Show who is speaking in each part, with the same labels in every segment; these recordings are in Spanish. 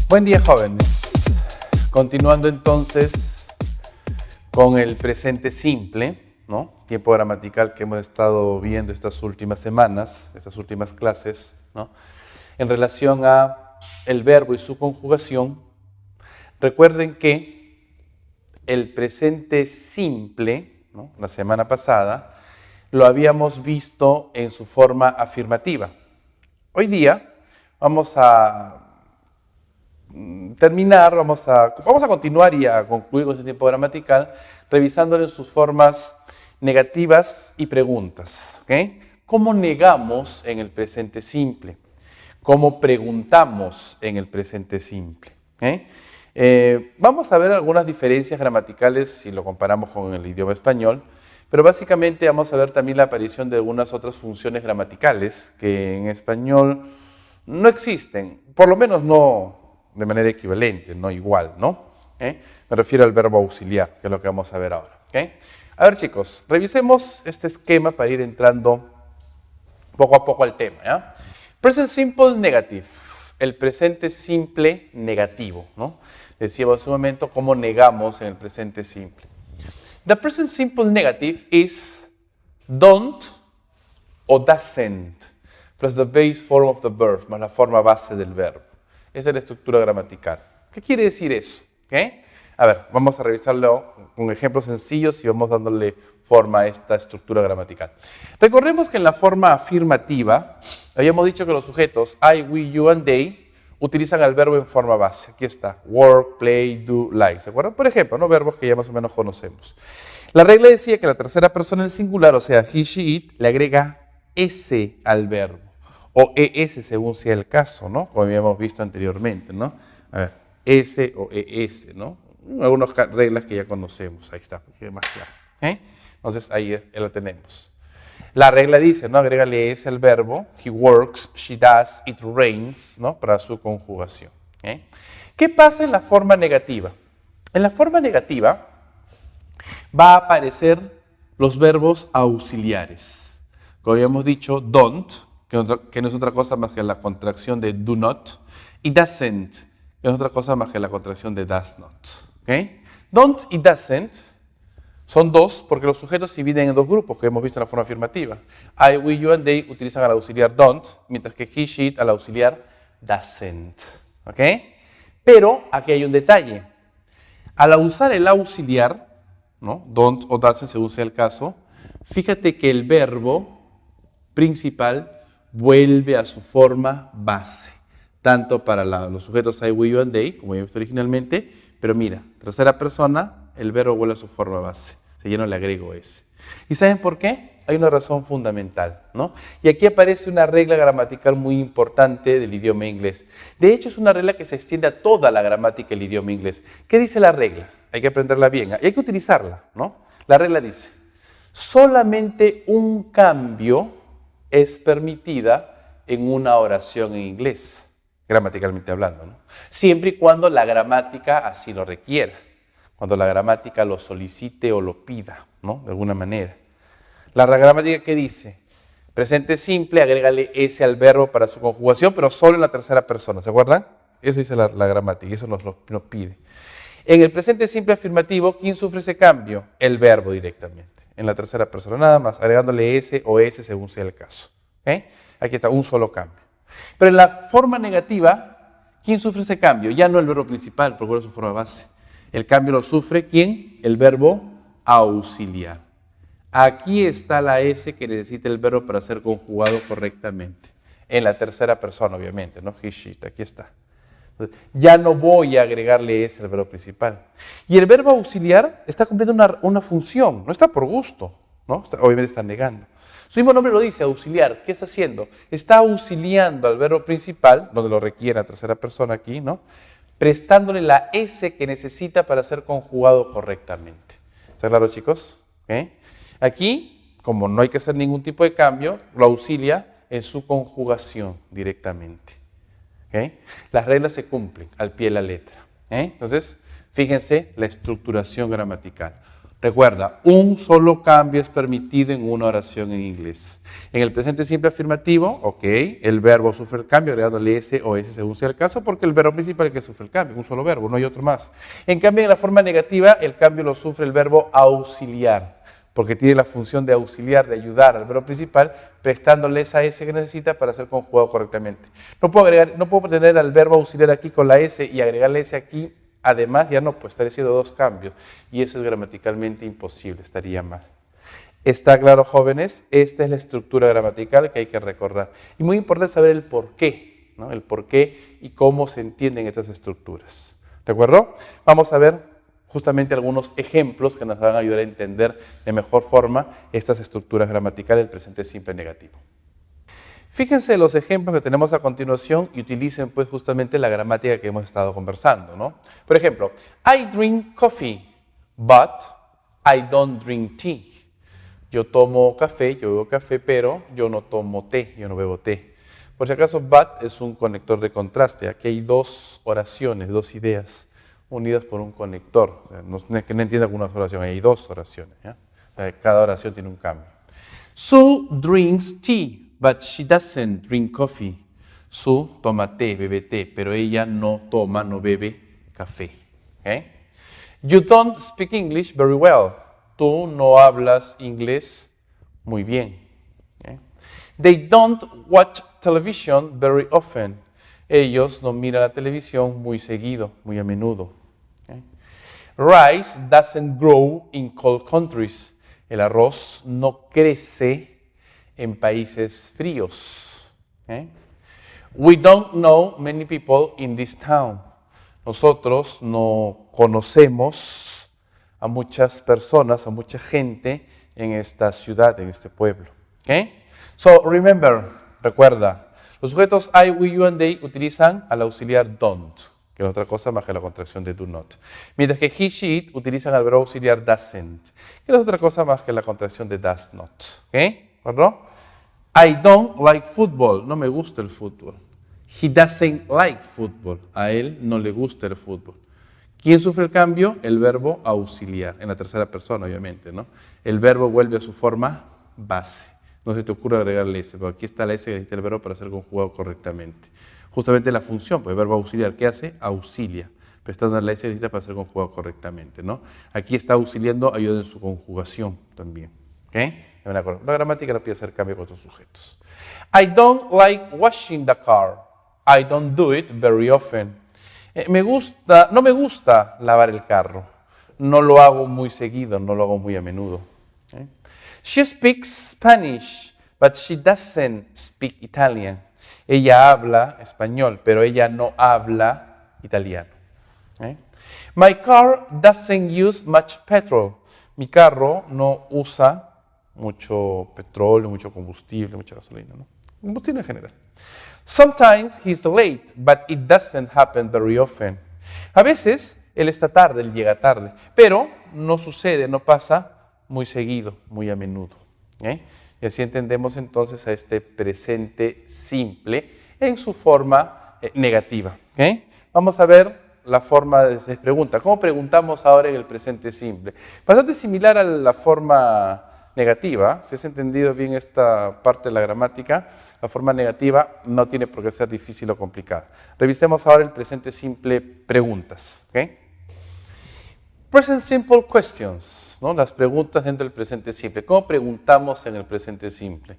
Speaker 1: Buen día, jóvenes. Continuando entonces con el presente simple, ¿no? Tiempo gramatical que hemos estado viendo estas últimas semanas, estas últimas clases, ¿no? En relación a el verbo y su conjugación, recuerden que el presente simple, ¿no? La semana pasada, lo habíamos visto en su forma afirmativa. Hoy día vamos a terminar, vamos a continuar y a concluir con este tiempo gramatical revisándolo en sus formas negativas y preguntas. ¿Okay? ¿Cómo negamos en el presente simple? ¿Cómo preguntamos en el presente simple? ¿Okay? Vamos a ver algunas diferencias gramaticales si lo comparamos con el idioma español, pero básicamente vamos a ver también la aparición de algunas otras funciones gramaticales que en español no existen, por lo menos no de manera equivalente, no igual, ¿no? Me refiero al verbo auxiliar, que es lo que vamos a ver ahora. A ver, chicos, revisemos este esquema para ir entrando poco a poco al tema. ¿Ya? Present simple negative, el presente simple negativo, ¿no? Decíamos hace un momento cómo negamos en el presente simple. The present simple negative is don't o doesn't, plus the base form of the verb, más la forma base del verbo. Esa es la estructura gramatical. ¿Qué quiere decir eso? ¿Okay? A ver, vamos a revisarlo con ejemplos sencillos y vamos dándole forma a esta estructura gramatical. Recordemos que en la forma afirmativa habíamos dicho que los sujetos I, we, you and they utilizan el verbo en forma base. Aquí está, work, play, do, like. ¿Se acuerdan? Por ejemplo, ¿no? Verbos que ya más o menos conocemos. La regla decía que la tercera persona en singular, o sea, he, she, it, le agrega S al verbo. O ES según sea el caso, ¿no? Como habíamos visto anteriormente, ¿no? A ver, S o ES, ¿no? Algunas reglas que ya conocemos. Ahí está, más claro. Entonces, ahí la tenemos. La regla dice, ¿no? Agrégale S al verbo. He works, she does, it rains, ¿no? Para su conjugación. ¿Qué pasa en la forma negativa? En la forma negativa va a aparecer los verbos auxiliares. Como habíamos dicho, don't, que no es otra cosa más que la contracción de do not, y doesn't, que no es otra cosa más que la contracción de does not. ¿Okay? Don't y doesn't son dos porque los sujetos se dividen en dos grupos que hemos visto en la forma afirmativa. I, we, you and they utilizan al auxiliar don't, mientras que he, she, it al auxiliar doesn't. ¿Okay? Pero aquí hay un detalle. Al usar el auxiliar, ¿no? Don't o doesn't según sea el caso, fíjate que el verbo principal vuelve a su forma base, tanto para los sujetos I, we, you and they, como ya visto originalmente, pero mira, tercera persona, el verbo vuelve a su forma base, o sea, yo no le agrego ese. ¿Y saben por qué? Hay una razón fundamental, ¿no? Y aquí aparece una regla gramatical muy importante del idioma inglés. De hecho, es una regla que se extiende a toda la gramática del idioma inglés. ¿Qué dice la regla? Hay que aprenderla bien y hay que utilizarla, ¿no? La regla dice, solamente un cambio es permitida en una oración en inglés, gramaticalmente hablando, ¿no? Siempre y cuando la gramática así lo requiera, cuando la gramática lo solicite o lo pida, ¿no? De alguna manera. La gramática que dice, presente simple, agrégale S al verbo para su conjugación, pero solo en la tercera persona, ¿se acuerdan? Eso dice la gramática y eso nos pide. En el presente simple afirmativo, ¿quién sufre ese cambio? El verbo directamente, en la tercera persona, nada más, agregándole S o S según sea el caso. Aquí está, un solo cambio. Pero en la forma negativa, ¿quién sufre ese cambio? Ya no el verbo principal, porque es su forma base. El cambio lo sufre, ¿quién? El verbo auxiliar. Aquí está la S que necesita el verbo para ser conjugado correctamente. En la tercera persona, obviamente, ¿no? He, she, aquí está. Ya no voy a agregarle S al verbo principal. Y el verbo auxiliar está cumpliendo una función, no está por gusto, ¿no? Obviamente está negando. Su mismo nombre lo dice, auxiliar. ¿Qué está haciendo? Está auxiliando al verbo principal, donde lo requiere la tercera persona aquí, ¿no? Prestándole la S que necesita para ser conjugado correctamente. ¿Está claro, chicos? Aquí, como no hay que hacer ningún tipo de cambio, lo auxilia en su conjugación directamente. Las reglas se cumplen al pie de la letra. Entonces, fíjense la estructuración gramatical. Recuerda, un solo cambio es permitido en una oración en inglés. En el presente simple afirmativo, ok, el verbo sufre el cambio agregándole S o S según sea el caso, porque el verbo principal es el que sufre el cambio, un solo verbo, no hay otro más. En cambio, en la forma negativa, el cambio lo sufre el verbo auxiliar, porque tiene la función de auxiliar, de ayudar al verbo principal, prestándole esa S que necesita para ser conjugado correctamente. No puedo tener al verbo auxiliar aquí con la S y agregarle S aquí. Además, ya no, pues estaría haciendo dos cambios y eso es gramaticalmente imposible, estaría mal. ¿Está claro, jóvenes? Esta es la estructura gramatical que hay que recordar. Y muy importante saber el por qué, ¿no? El por qué y cómo se entienden estas estructuras. ¿De acuerdo? Vamos a ver justamente algunos ejemplos que nos van a ayudar a entender de mejor forma estas estructuras gramaticales del presente simple negativo. Fíjense los ejemplos que tenemos a continuación y utilicen pues justamente la gramática que hemos estado conversando, ¿no? Por ejemplo, I drink coffee, but I don't drink tea. Yo tomo café, yo bebo café, pero yo no tomo té, yo no bebo té. Por si acaso, but es un conector de contraste. Aquí hay dos oraciones, dos ideas unidas por un conector. O sea, no es que no entienda alguna oración, hay dos oraciones, ¿ya? O sea, cada oración tiene un cambio. Sue drinks tea, but she doesn't drink coffee. Sue toma té, bebe té, pero ella no toma, no bebe café. ¿Okay? You don't speak English very well. Tú no hablas inglés muy bien. ¿Okay? They don't watch television very often. Ellos no miran la televisión muy seguido, muy a menudo. ¿Okay? Rice doesn't grow in cold countries. El arroz no crece en países fríos. ¿Okay? We don't know many people in this town. Nosotros no conocemos a muchas personas, a mucha gente en esta ciudad, en este pueblo. ¿Okay? So, recuerda, los sujetos I, we, you and they utilizan al auxiliar don't, que no es otra cosa más que la contracción de do not. Mientras que he, she, it utilizan al verbo auxiliar doesn't, que no es otra cosa más que la contracción de does not. ¿Okay? ¿Verdad? I don't like football. No me gusta el fútbol. He doesn't like football. A él no le gusta el fútbol. ¿Quién sufre el cambio? El verbo auxiliar, en la tercera persona, obviamente, ¿no? El verbo vuelve a su forma base. No se te ocurre agregarle S, pero aquí está la S que necesita el verbo para ser conjugado correctamente. Justamente la función, pues el verbo auxiliar, ¿qué hace? Auxilia, prestando la S que necesita para ser conjugado correctamente, ¿no? Aquí está auxiliando, ayuda en su conjugación también. ¿Okay? La gramática no pide hacer cambio con estos sujetos. I don't like washing the car. I don't do it very often. No me gusta lavar el carro. No lo hago muy seguido, no lo hago muy a menudo. ¿Okay? She speaks Spanish, but she doesn't speak Italian. Ella habla español, pero ella no habla italiano. ¿Okay? My car doesn't use much petrol. Mi carro no usa mucho petróleo, mucho combustible, mucha gasolina, ¿no? Combustible en general. Sometimes he's late, but it doesn't happen very often. A veces él está tarde, él llega tarde, pero no sucede, no pasa muy seguido, muy a menudo. ¿Eh? Y así entendemos entonces a este presente simple en su forma negativa. ¿Okay? Vamos a ver la forma de pregunta. ¿Cómo preguntamos ahora en el presente simple? Bastante similar a la forma negativa. Si has entendido bien esta parte de la gramática, la forma negativa no tiene por qué ser difícil o complicada. Revisemos ahora el presente simple preguntas. ¿Okay? Present simple questions, ¿no? Las preguntas dentro del presente simple. ¿Cómo preguntamos en el presente simple?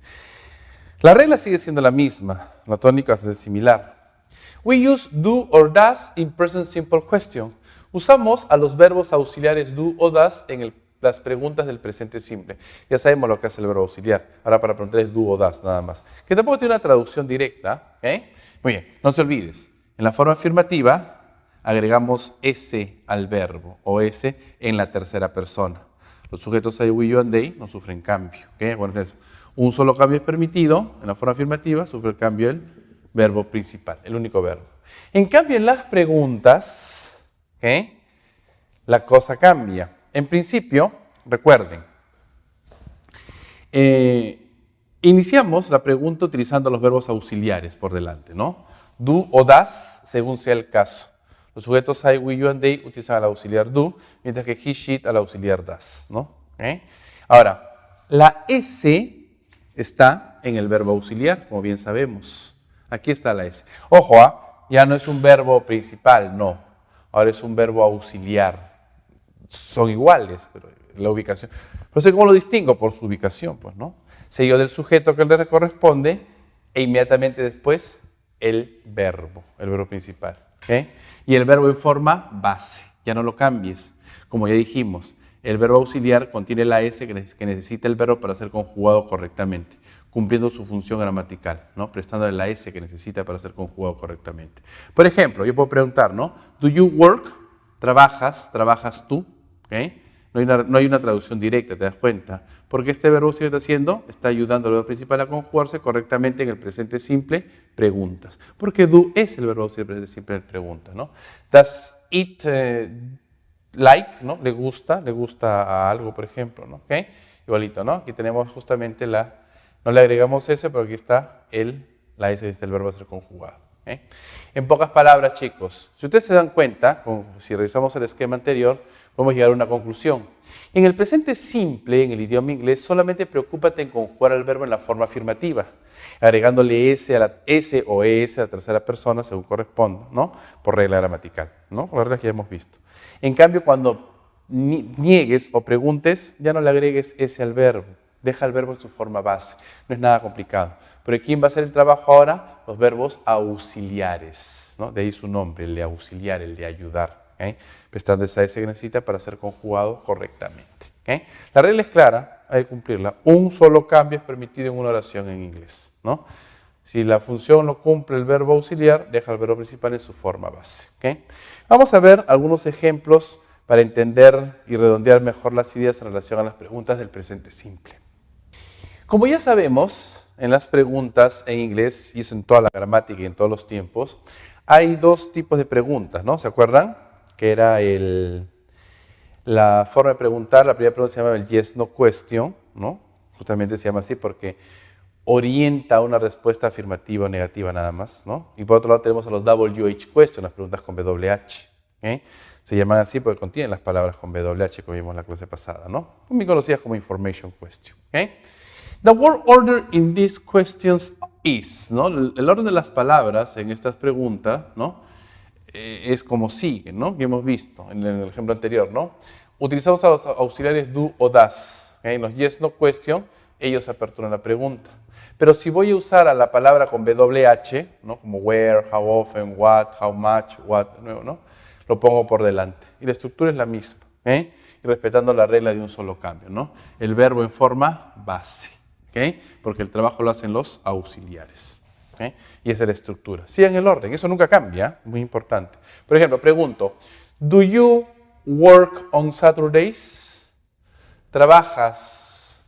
Speaker 1: La regla sigue siendo la misma, la tónica es similar. We use do or does in present simple question. Usamos a los verbos auxiliares do o does en las preguntas del presente simple. Ya sabemos lo que hace el verbo auxiliar. Ahora para preguntar es do o does nada más. Que tampoco tiene una traducción directa. ¿Okay? Muy bien, no se olvides. En la forma afirmativa agregamos S al verbo o S en la tercera persona. Los sujetos I, we, you and they no sufren cambio. ¿Okay? Bueno, entonces, un solo cambio es permitido. En la forma afirmativa sufre el cambio el verbo principal, el único verbo. En cambio, en las preguntas, ¿okay? La cosa cambia. En principio, recuerden, iniciamos la pregunta utilizando los verbos auxiliares por delante, ¿no? Do o das, según sea el caso. Los sujetos I, we, you and they utilizan al auxiliar do, mientras que he, she, al auxiliar does, ¿no? ¿Okay? Ahora, la S está en el verbo auxiliar, como bien sabemos. Aquí está la S. Ojo, ya no es un verbo principal, no. Ahora es un verbo auxiliar. Son iguales, pero la ubicación. Pero sé cómo lo distingo por su ubicación, pues, ¿no? Seguido del sujeto que le corresponde e inmediatamente después el verbo principal. ¿Okay? Y el verbo en forma base, ya no lo cambies. Como ya dijimos, el verbo auxiliar contiene la S que necesita el verbo para ser conjugado correctamente, cumpliendo su función gramatical, ¿no? Prestándole la S que necesita para ser conjugado correctamente. Por ejemplo, yo puedo preguntar, ¿no? Do you work? ¿Trabajas tú? ¿Okay? No hay una traducción directa, ¿te das cuenta? Porque este verbo auxiliar está haciendo, está ayudando al verbo principal a conjugarse correctamente en el presente simple, preguntas. Porque do es el verbo auxiliar presente simple, pregunta, ¿no? Does it like, ¿no? Le gusta a algo, por ejemplo, ¿no? ¿Okay? Igualito, ¿no? Aquí tenemos justamente no le agregamos S, pero aquí está la S del verbo a ser conjugado. ¿Okay? En pocas palabras, chicos, si ustedes se dan cuenta, si revisamos el esquema anterior, podemos llegar a una conclusión. En el presente simple, en el idioma inglés, solamente preocúpate en conjugar el verbo en la forma afirmativa, agregándole S o ES a la tercera persona según corresponda, ¿no? Por regla gramatical, ¿no? Por las reglas que ya hemos visto. En cambio, cuando niegues o preguntes, ya no le agregues S al verbo. Deja el verbo en su forma base. No es nada complicado. Pero ¿quién va a hacer el trabajo ahora? Los verbos auxiliares, ¿no? De ahí su nombre, el de auxiliar, el de ayudar. ¿Okay? Prestando esa S que necesita para ser conjugado correctamente. ¿Okay? La regla es clara, hay que cumplirla. Un solo cambio es permitido en una oración en inglés, ¿no? Si la función no cumple el verbo auxiliar, deja el verbo principal en su forma base. ¿Okay? Vamos a ver algunos ejemplos para entender y redondear mejor las ideas en relación a las preguntas del presente simple. Como ya sabemos, en las preguntas en inglés, y eso en toda la gramática y en todos los tiempos, hay dos tipos de preguntas, ¿no? ¿Se acuerdan? Que era la forma de preguntar, la primera pregunta se llama el yes, no question, ¿no? Justamente se llama así porque orienta a una respuesta afirmativa o negativa nada más, ¿no? Y por otro lado tenemos a los WH question, las preguntas con WH. ¿Okay? Se llaman así porque contienen las palabras con WH, como vimos en la clase pasada, ¿no? Muy conocidas como information question. ¿Okay? The word order in these questions is, ¿no? El orden de las palabras en estas preguntas, ¿no? Es como sigue, ¿no? Que hemos visto en el ejemplo anterior, ¿no? Utilizamos a los auxiliares do o does. ¿Okay? En los yes, no question, ellos aperturan la pregunta. Pero si voy a usar a la palabra con WH, ¿no? Como where, how often, what, how much, what, de nuevo, ¿no? Lo pongo por delante. Y la estructura es la misma, ¿eh? Y respetando la regla de un solo cambio, ¿no? El verbo en forma base, ¿okay? Porque el trabajo lo hacen los auxiliares, ¿okay? Y esa es la estructura. Sigan el orden, eso nunca cambia, muy importante. Por ejemplo, pregunto, ¿do you work on Saturdays? ¿Trabajas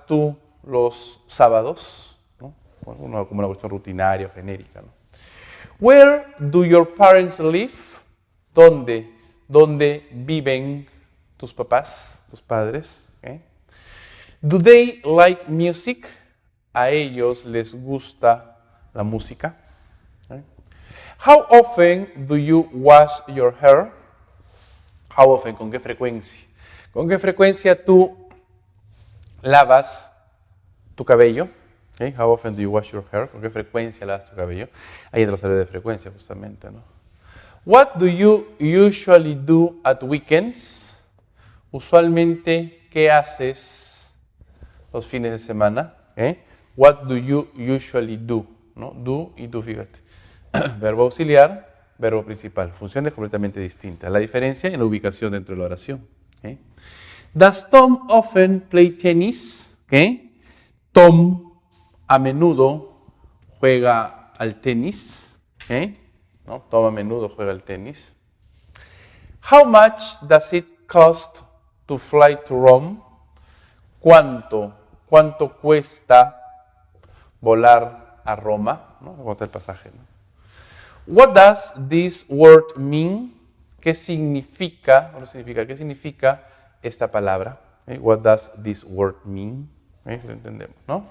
Speaker 1: tú los sábados? ¿No? Como una cuestión rutinaria o genérica, ¿no? Where do your parents live? ¿Dónde viven tus papás, tus padres? ¿Okay? Do they like music? ¿A ellos les gusta la música? ¿Okay? How often do you wash your hair? How often, ¿con qué frecuencia? ¿Con qué frecuencia tú lavas tu cabello? Okay. How often do you wash your hair? ¿Con qué frecuencia lavas tu cabello? Ahí entra la salida de frecuencia justamente, ¿no? What do you usually do at weekends? Usualmente, ¿qué haces los fines de semana? ¿Eh? What do you usually do? ¿No? Do y do, fíjate. Verbo auxiliar, verbo principal. Funciones completamente distintas. La diferencia en la ubicación dentro de la oración. ¿Okay? Does Tom often play tennis? ¿Okay? Tom a menudo juega al tenis. ¿Okay? ¿No? Tom a menudo juega al tenis. How much does it cost to fly to Rome? ¿Cuánto cuesta volar a Roma? ¿No? ¿Cómo está el pasaje? ¿No? What does this word mean? ¿Qué significa? ¿Qué significa esta palabra? ¿Okay? What does this word mean? ¿Okay? Lo entendemos, ¿no?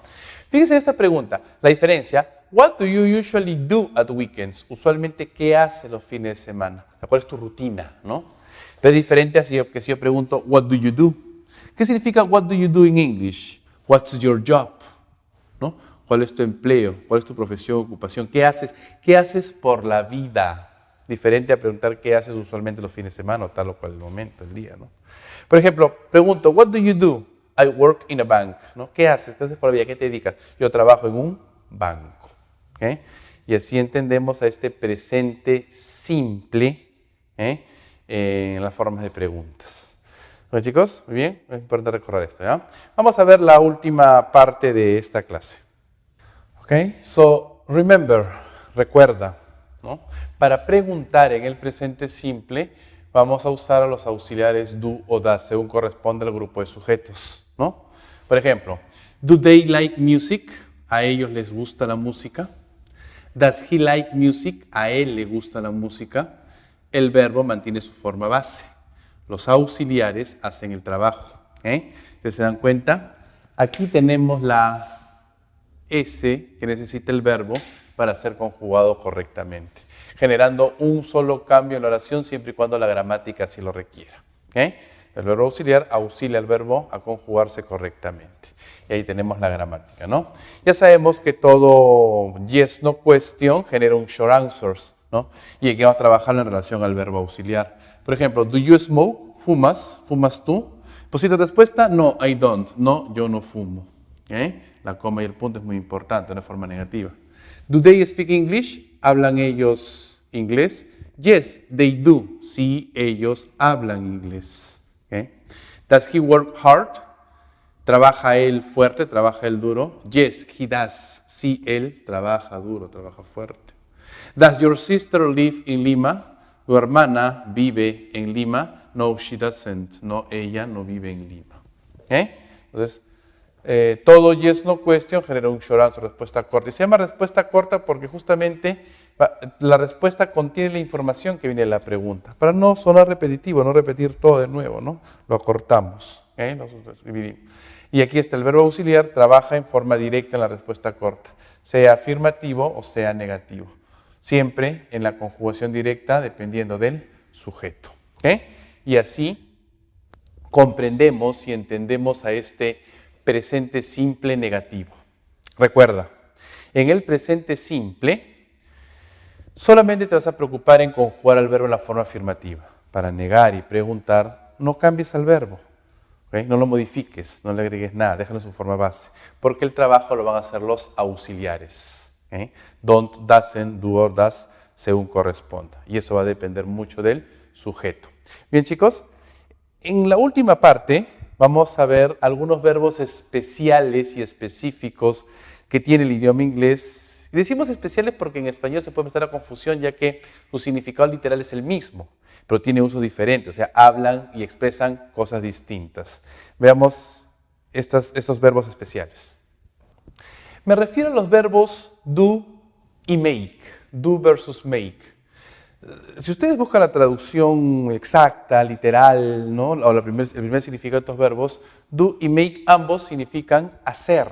Speaker 1: Fíjense en esta pregunta, la diferencia. What do you usually do at weekends? Usualmente, ¿qué haces los fines de semana? ¿Cuál es tu rutina, no? Pero es diferente así que si yo pregunto, what do you do? ¿Qué significa what do you do in English? What's your job? ¿No? ¿Cuál es tu empleo? ¿Cuál es tu profesión, ocupación? ¿Qué haces? ¿Qué haces por la vida? Diferente a preguntar qué haces usualmente los fines de semana o tal o cual el momento, el día, ¿no? Por ejemplo, pregunto, what do you do? I work in a bank, ¿no? ¿Qué haces? ¿Qué haces por la vida? ¿Qué te dedicas? Yo trabajo en un banco, ¿okay? Y así entendemos a este presente simple, en las formas de preguntas. Bueno, chicos, muy bien, es importante recordar esto, ¿ya? Vamos a ver la última parte de esta clase. Okay, so remember, recuerda, ¿no? Para preguntar en el presente simple, vamos a usar a los auxiliares do o does, según corresponde al grupo de sujetos, ¿no? Por ejemplo, do they like music? ¿A ellos les gusta la música? Does he like music? ¿A él le gusta la música? El verbo mantiene su forma base. Los auxiliares hacen el trabajo. ¿Se dan cuenta? Aquí tenemos la S que necesita el verbo para ser conjugado correctamente, generando un solo cambio en la oración siempre y cuando la gramática así lo requiera. El verbo auxiliar auxilia al verbo a conjugarse correctamente. Y ahí tenemos la gramática, ¿no? Ya sabemos que todo yes, no question genera un short answers, ¿no? Y aquí vamos a trabajar en relación al verbo auxiliar. Por ejemplo, do you smoke? ¿Fumas? ¿Fumas tú? Posible respuesta, no, I don't. No, yo no fumo. La coma y el punto es muy importante, de una forma negativa. Do they speak English? ¿Hablan ellos inglés? Yes, they do. Sí, ellos hablan inglés. Does he work hard? ¿Trabaja él fuerte? ¿Trabaja él duro? Yes, he does. Sí, él trabaja duro, trabaja fuerte. Does your sister live in Lima? ¿Tu hermana vive en Lima? No, she doesn't. No, ella no vive en Lima. Entonces, todo yes, no question genera un short answer, respuesta corta. Y se llama respuesta corta porque justamente la respuesta contiene la información que viene de la pregunta. Para no sonar repetitivo, no repetir todo de nuevo, ¿no? Lo acortamos, lo dividimos. Y aquí está el verbo auxiliar, trabaja en forma directa en la respuesta corta, sea afirmativo o sea negativo. Siempre en la conjugación directa dependiendo del sujeto. Y así comprendemos y entendemos a este presente simple negativo. Recuerda, en el presente simple solamente te vas a preocupar en conjugar al verbo en la forma afirmativa. Para negar y preguntar, no cambies al verbo. No lo modifiques, no le agregues nada, déjalo en su forma base, porque el trabajo lo van a hacer los auxiliares. Don't, doesn't, do or does, según corresponda. Y eso va a depender mucho del sujeto. Bien, chicos, en la última parte vamos a ver algunos verbos especiales y específicos que tiene el idioma inglés. Y decimos especiales porque en español se puede empezar la confusión, ya que su significado literal es el mismo, pero tiene uso diferente, o sea, hablan y expresan cosas distintas. Veamos estos verbos especiales. Me refiero a los verbos do y make, do versus make. Si ustedes buscan la traducción exacta, literal, ¿no? O el primer significado de estos verbos, do y make ambos significan hacer.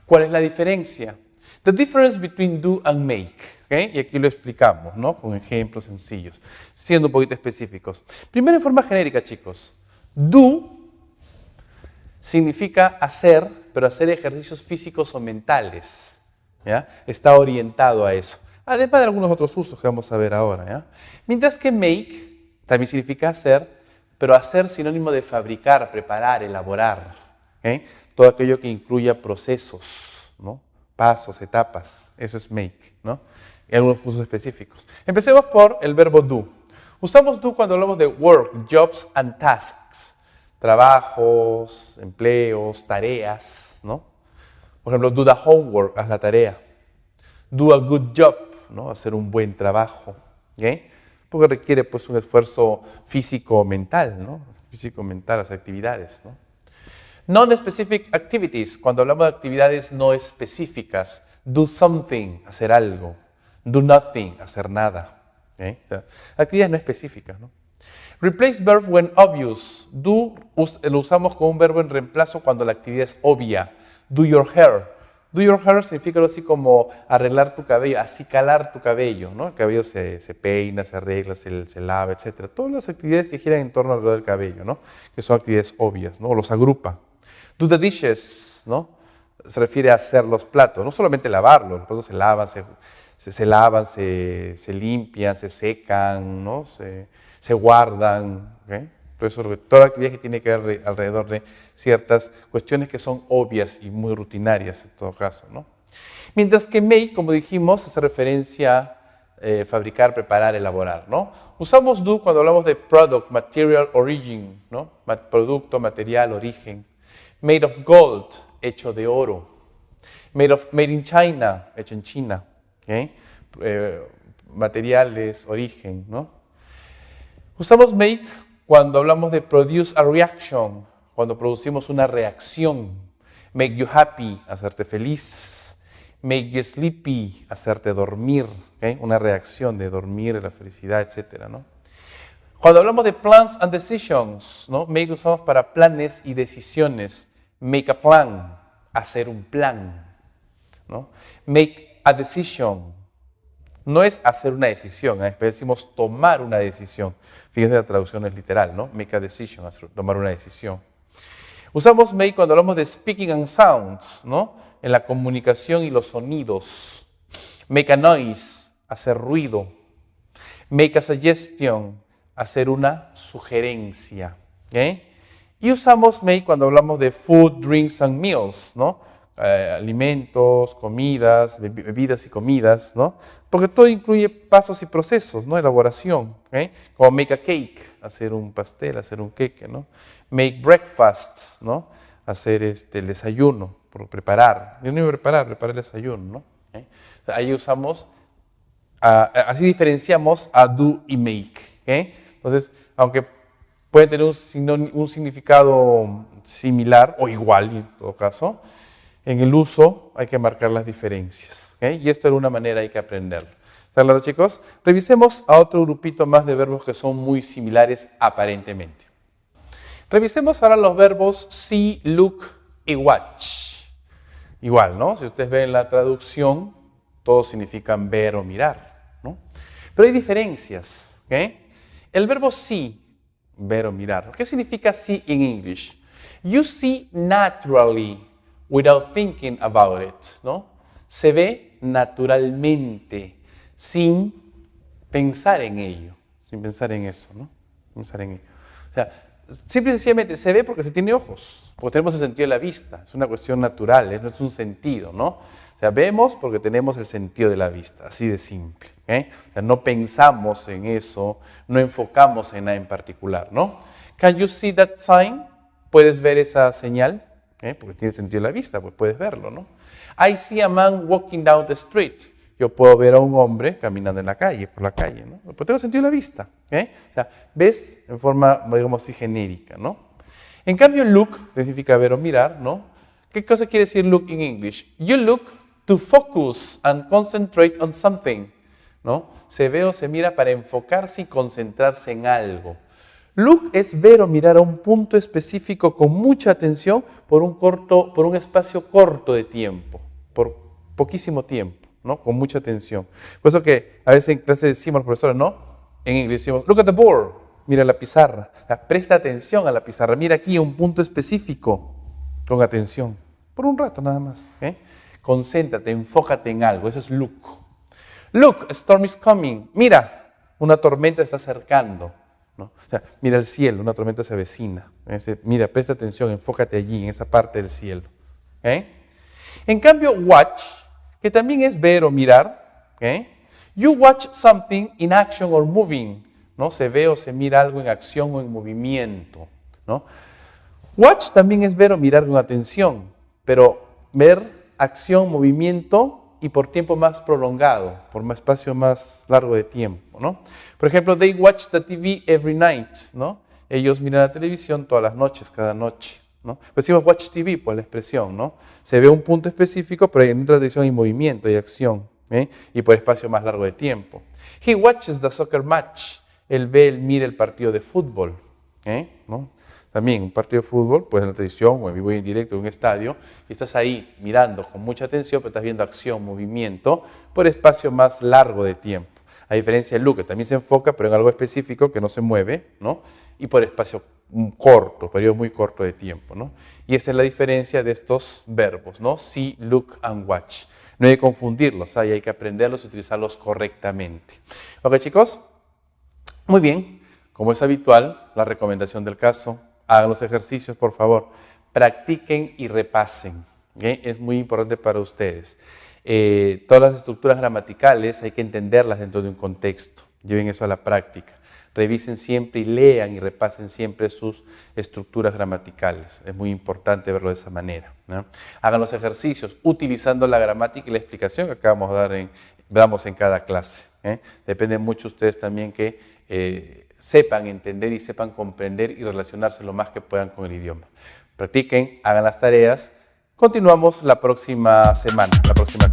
Speaker 1: ¿Cuál es la diferencia? The difference between do and make. Y aquí lo explicamos, ¿no? Con ejemplos sencillos, siendo un poquito específicos. Primero en forma genérica, chicos. Do significa hacer, pero hacer ejercicios físicos o mentales. ¿Ya? Está orientado a eso. Además de algunos otros usos que vamos a ver ahora. ¿Ya? Mientras que make también significa hacer, pero hacer sinónimo de fabricar, preparar, elaborar. Todo aquello que incluya procesos, ¿no? Pasos, etapas. Eso es make, ¿no? Y algunos usos específicos. Empecemos por el verbo do. Usamos do cuando hablamos de work, jobs and tasks. Trabajos, empleos, tareas, ¿no? Por ejemplo, do the homework, haz la tarea. Do a good job, ¿no? Hacer un buen trabajo. Porque requiere pues un esfuerzo físico-mental, ¿no? Físico-mental, las actividades, ¿no? Non-specific activities, cuando hablamos de actividades no específicas. Do something, hacer algo. Do nothing, hacer nada. O sea, actividades no específicas, ¿no? Replace verb when obvious. Do lo usamos como un verbo en reemplazo cuando la actividad es obvia. Do your hair. Do your hair significa algo así como arreglar tu cabello, acicalar tu cabello, ¿no? El cabello se peina, se arregla, se lava, etc. Todas las actividades que giran en torno alrededor del cabello, ¿no? Que son actividades obvias, ¿no? O los agrupa. Do the dishes, ¿no? Se refiere a hacer los platos, no solamente lavarlos, los platos se lavan, se limpian, se secan, ¿no? Se guardan, ¿okay? Toda la actividad que tiene que ver alrededor de ciertas cuestiones que son obvias y muy rutinarias en todo caso, ¿no? Mientras que make, como dijimos, hace referencia a fabricar, preparar, elaborar, ¿no? Usamos do cuando hablamos de product, material, origin, ¿no? Producto, material, origen. Made of gold, hecho de oro. Made in China, hecho en China. ¿Okay? Materiales, origen, ¿no? Usamos make cuando hablamos de produce a reaction, cuando producimos una reacción. Make you happy, hacerte feliz. Make you sleepy, hacerte dormir. ¿Okay? Una reacción de dormir, de la felicidad, etc., ¿no? Cuando hablamos de plans and decisions, ¿no? Make lo usamos para planes y decisiones. Make a plan, hacer un plan, ¿no? Make a decision, no es hacer una decisión, decimos tomar una decisión. Fíjense, la traducción es literal, ¿no? Make a decision, tomar una decisión. Usamos make cuando hablamos de speaking and sounds, ¿no? En la comunicación y los sonidos. Make a noise, hacer ruido. Make a suggestion, hacer una sugerencia. ¿Okay? Y usamos make cuando hablamos de food, drinks and meals, ¿no? Alimentos, comidas, bebidas y comidas, ¿no? Porque todo incluye pasos y procesos, ¿no? Elaboración, ¿okay? Como make a cake, hacer un pastel, hacer un queque, ¿no? Make breakfast, ¿no? Hacer el desayuno, preparar. Yo no iba a preparar el desayuno, ¿no? ¿Okay? Ahí usamos, así diferenciamos a do y make, ¿okay? Entonces, aunque pueden tener un significado similar o igual en todo caso, en el uso hay que marcar las diferencias. ¿Okay? Y esto de alguna manera hay que aprenderlo. ¿Está claro, chicos? Revisemos a otro grupito más de verbos que son muy similares aparentemente. Revisemos ahora los verbos see, look y watch. Igual, ¿no? Si ustedes ven la traducción, todos significan ver o mirar, ¿no? Pero hay diferencias. ¿Okay? El verbo see, ver o mirar. ¿Qué significa see in English? You see naturally without thinking about it, ¿no? Se ve naturalmente, sin pensar en ello, sin pensar en eso, ¿no? Pensar en ello. O sea, simple y sencillamente se ve porque se tiene ojos, porque tenemos el sentido de la vista, es una cuestión natural, no es un sentido, ¿no? O sea, vemos porque tenemos el sentido de la vista, así de simple, ¿okay? O sea, no pensamos en eso, no enfocamos en nada en particular, ¿no? Can you see that sign? ¿Puedes ver esa señal? Porque tiene sentido de la vista, pues puedes verlo, ¿no? I see a man walking down the street. Yo puedo ver a un hombre caminando en la calle, por la calle, ¿no? Pues tengo sentido de la vista, ¿okay? O sea, ves en forma, digamos así, genérica, ¿no? En cambio, look significa ver o mirar, ¿no? ¿Qué cosa quiere decir look in English? You look to focus and concentrate on something, ¿no? Se ve o se mira para enfocarse y concentrarse en algo. Look es ver o mirar a un punto específico con mucha atención por un espacio corto de tiempo, por poquísimo tiempo, ¿no? Con mucha atención. Por eso que a veces en clase decimos los profesores, ¿no? En inglés decimos, look at the board, mira la pizarra. O sea, presta atención a la pizarra, mira aquí un punto específico, con atención, por un rato nada más. ¿Okay? Concéntrate, enfócate en algo, eso es look. Look, a storm is coming, mira, una tormenta está acercando. ¿No? O sea, mira el cielo, una tormenta se avecina. Mira, presta atención, enfócate allí, en esa parte del cielo. ¿Okay? En cambio, watch, que también es ver o mirar. ¿Okay? You watch something in action or moving. ¿No? Se ve o se mira algo en acción o en movimiento. ¿No? Watch también es ver o mirar con atención, pero ver acción, movimiento y por tiempo más prolongado, por un espacio más largo de tiempo, ¿no? Por ejemplo, they watch the TV every night, ¿no? Ellos miran la televisión todas las noches, cada noche, ¿no? Pues decimos watch TV por la expresión, ¿no? Se ve un punto específico, pero en otra televisión hay movimiento, hay acción, ¿eh? Y por espacio más largo de tiempo. He watches the soccer match. él ve, él mira el partido de fútbol, ¿no? También un partido de fútbol, pues en la televisión o en vivo y en directo en un estadio, y estás ahí mirando con mucha atención, pero estás viendo acción, movimiento, por espacio más largo de tiempo. A diferencia de Luke, que también se enfoca, pero en algo específico que no se mueve, ¿no? Y por espacio corto, periodo muy corto de tiempo, ¿no? Y esa es la diferencia de estos verbos, ¿no? See, look and watch. No hay que confundirlos, hay que aprenderlos y utilizarlos correctamente. ¿Ok, chicos? Muy bien, como es habitual, la recomendación del caso, hagan los ejercicios, por favor, practiquen y repasen, ¿okay? Es muy importante para ustedes. Todas las estructuras gramaticales hay que entenderlas dentro de un contexto, lleven eso a la práctica. Revisen siempre y lean y repasen siempre sus estructuras gramaticales. Es muy importante verlo de esa manera, ¿no? Hagan los ejercicios utilizando la gramática y la explicación que acabamos de damos en cada clase. Depende mucho de ustedes también que sepan entender y sepan comprender y relacionarse lo más que puedan con el idioma. Practiquen, hagan las tareas. Continuamos la próxima semana, la próxima clase.